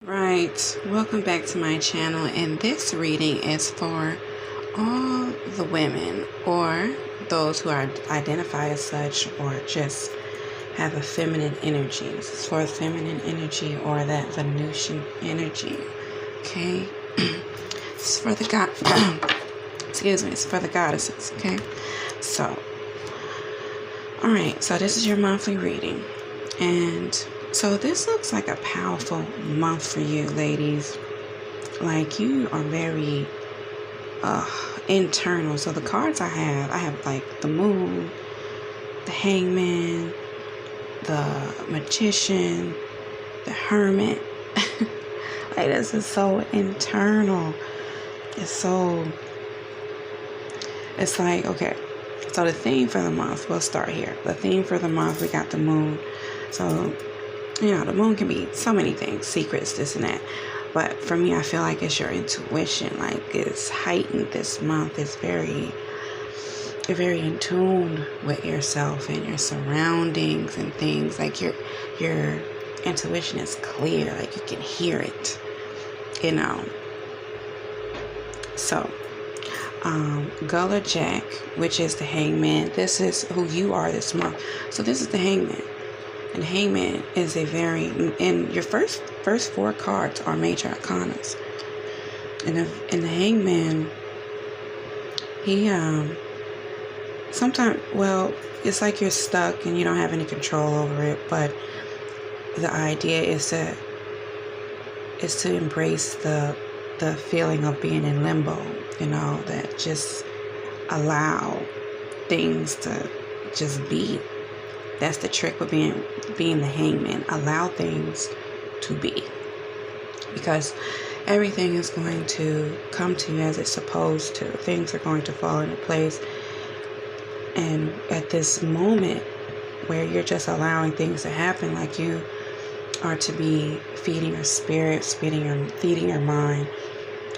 Right, welcome back to my channel, and this reading is for all the women or those who are identify as such or just have a feminine energy. This is for feminine energy or that Venusian energy. Okay, it's for the god. Excuse me, it's for the goddesses. Okay, so all right, so this is your monthly reading, and so this looks like a powerful month for you, ladies. Like, you are very internal. So the cards I have like the Moon, the Hangman, the Magician, the Hermit. Like, this is so internal. It's like, okay. So the theme for the month, we'll start here. The theme for the month, we got the Moon. So, you know, the Moon can be so many things, secrets, this and that. But for me, I feel like it's your intuition. Like, it's heightened this month. You're very in tune with yourself and your surroundings and things. Like, your intuition is clear. Like, you can hear it, you know. So, Gullah Jack, which is the Hangman. This is who you are this month. So this is the Hangman. And Hangman is and your first four cards are major arcanas. And the Hangman, he sometimes, well, it's like you're stuck and you don't have any control over it, but the idea is to embrace the feeling of being in limbo, you know, that just allow things to just be. That's the trick with being the Hangman. Allow things to be. Because everything is going to come to you as it's supposed to. Things are going to fall into place. And at this moment where you're just allowing things to happen, like, you are to be feeding your spirit, feeding your mind,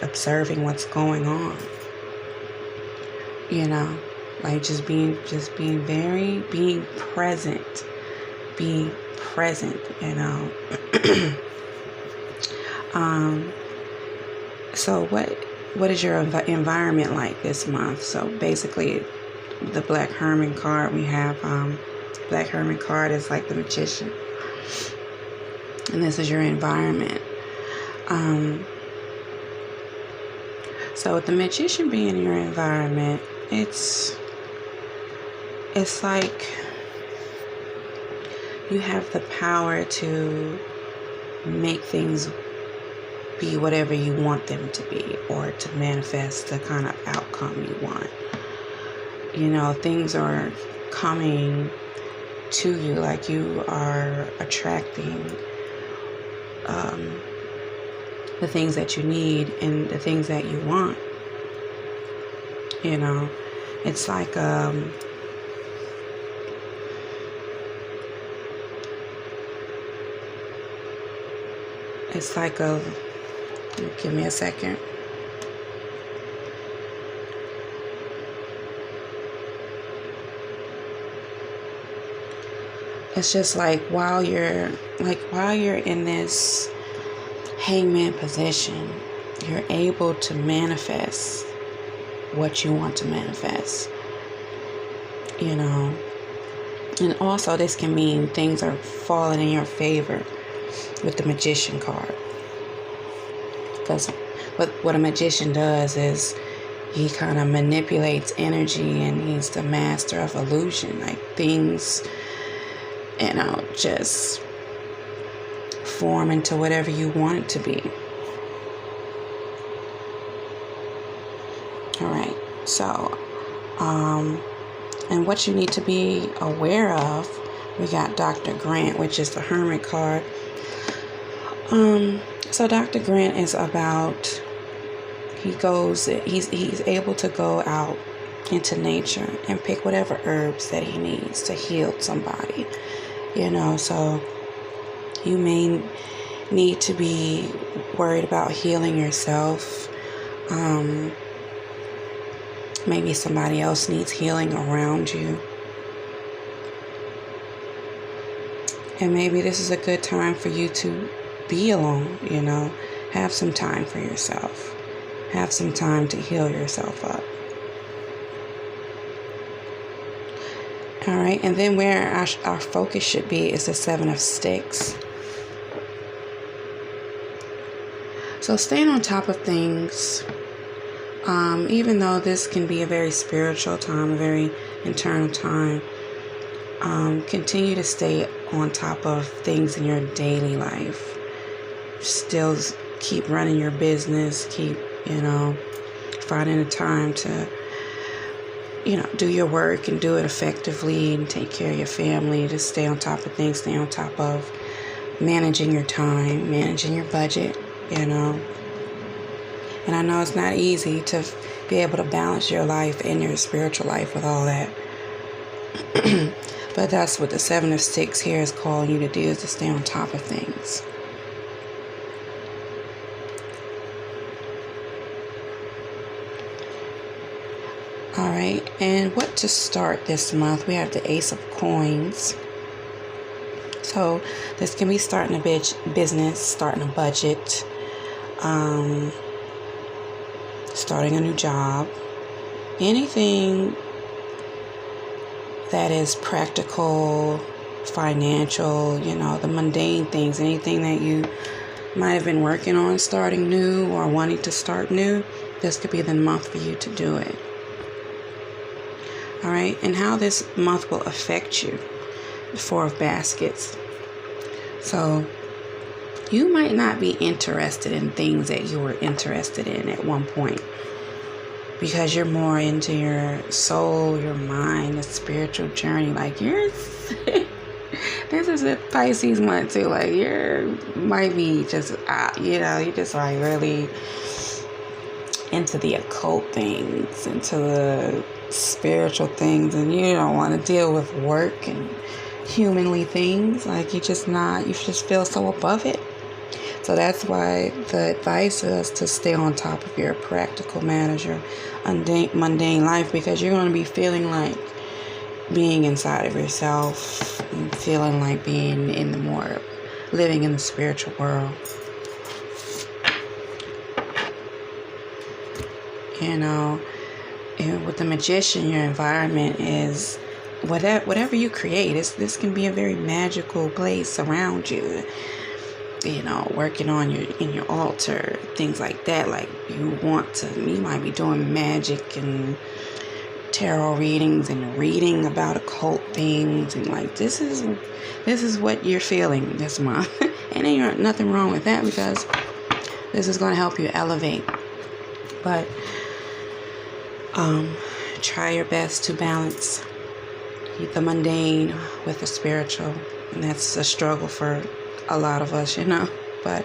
observing what's going on. You know? Like, being present. Being present, you know. So what is your environment like this month? So basically, the Black Hermit card, we have Black Hermit card is like the Magician. And this is your environment. So with the Magician being your environment, it's like you have the power to make things be whatever you want them to be, or to manifest the kind of outcome you want. You know, things are coming to you, like you are attracting the things that you need and the things that you want. You know, it's like give me a second. It's just like while you're in this Hangman position, you're able to manifest what you want to manifest, you know. And also, this can mean things are falling in your favor with the Magician card, because what a magician does is he kind of manipulates energy, and he's the master of illusion. Like, things, you know, just form into whatever you want it to be. All right, so and what you need to be aware of, we got Dr. Grant, which is the Hermit card. So Dr. Grant is about, he's able to go out into nature and pick whatever herbs that he needs to heal somebody, you know. So you may need to be worried about healing yourself. Maybe somebody else needs healing around you. And maybe this is a good time for you to be alone, have some time for yourself. Have some time to heal yourself up. All right, and then where our focus should be is the 7 of Sticks. So staying on top of things, even though this can be a very spiritual time, a very internal time, continue to stay on top of things in your daily life. Still keep running your business, keep, finding the time to, do your work and do it effectively and take care of your family. Just stay on top of things, stay on top of managing your time, managing your budget, And I know it's not easy to be able to balance your life and your spiritual life with all that. But that's what the 7 of Sticks here is calling you to do, is to stay on top of things. All right, and what to start this month? We have the Ace of Coins. So this can be starting a business, starting a budget, starting a new job, anything that is practical, financial, the mundane things, anything that you might have been working on starting new or wanting to start new, this could be the month for you to do it. All right, and how this month will affect you, the 4 of Baskets. So you might not be interested in things that you were interested in at one point, because you're more into your soul, your mind, the spiritual journey. Like this is a Pisces month too. Like you might be just, you're just like really into the occult things, into the spiritual things, and you don't want to deal with work and humanly things. Like you just feel so above it. So that's why the advice is to stay on top of your practical matters, your mundane life, because you're going to be feeling like being inside of yourself and feeling like being living in the spiritual world. And with the Magician, your environment is whatever you create. This can be a very magical place around you. Working on your altar, things like that. Like you might be doing magic and tarot readings and reading about occult things, and like this is what you're feeling this month. And then there's nothing wrong with that, because this is going to help you elevate. But try your best to balance the mundane with the spiritual, and that's a struggle for a lot of us, but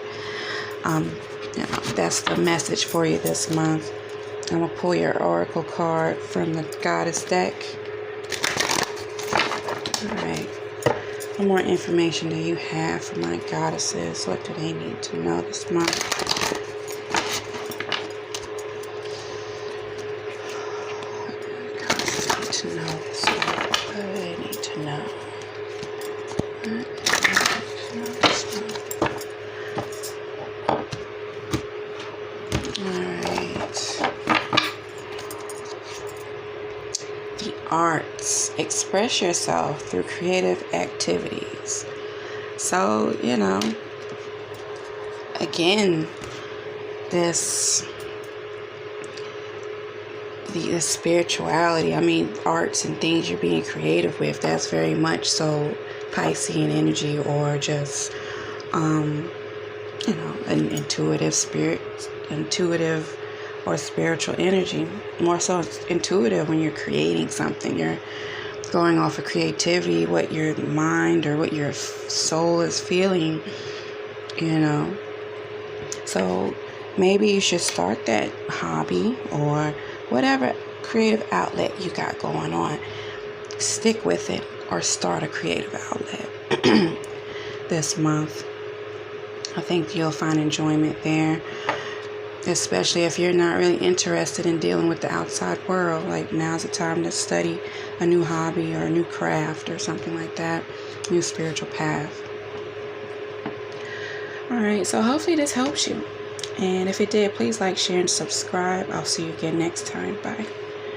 that's the message for you this month. I'm gonna pull your oracle card from the Goddess deck. All right, what more information do you have for my goddesses? What do they need to know this month? What do they need to know this month? What do they need to know? Arts. Express yourself through creative activities. So, again, the spirituality, arts and things you're being creative with, that's very much so Piscean energy, or just, an intuitive or spiritual energy. More so it's intuitive when you're creating something. You're going off of creativity, what your mind or what your soul is feeling, So maybe you should start that hobby or whatever creative outlet you got going on. Stick with it or start a creative outlet this month. I think you'll find enjoyment there. Especially if you're not really interested in dealing with the outside world. Like now's the time to study a new hobby or a new craft or something like that. New spiritual path. All Alright, so hopefully this helps you. And if it did, please like, share, and subscribe. I'll see you again next time. Bye.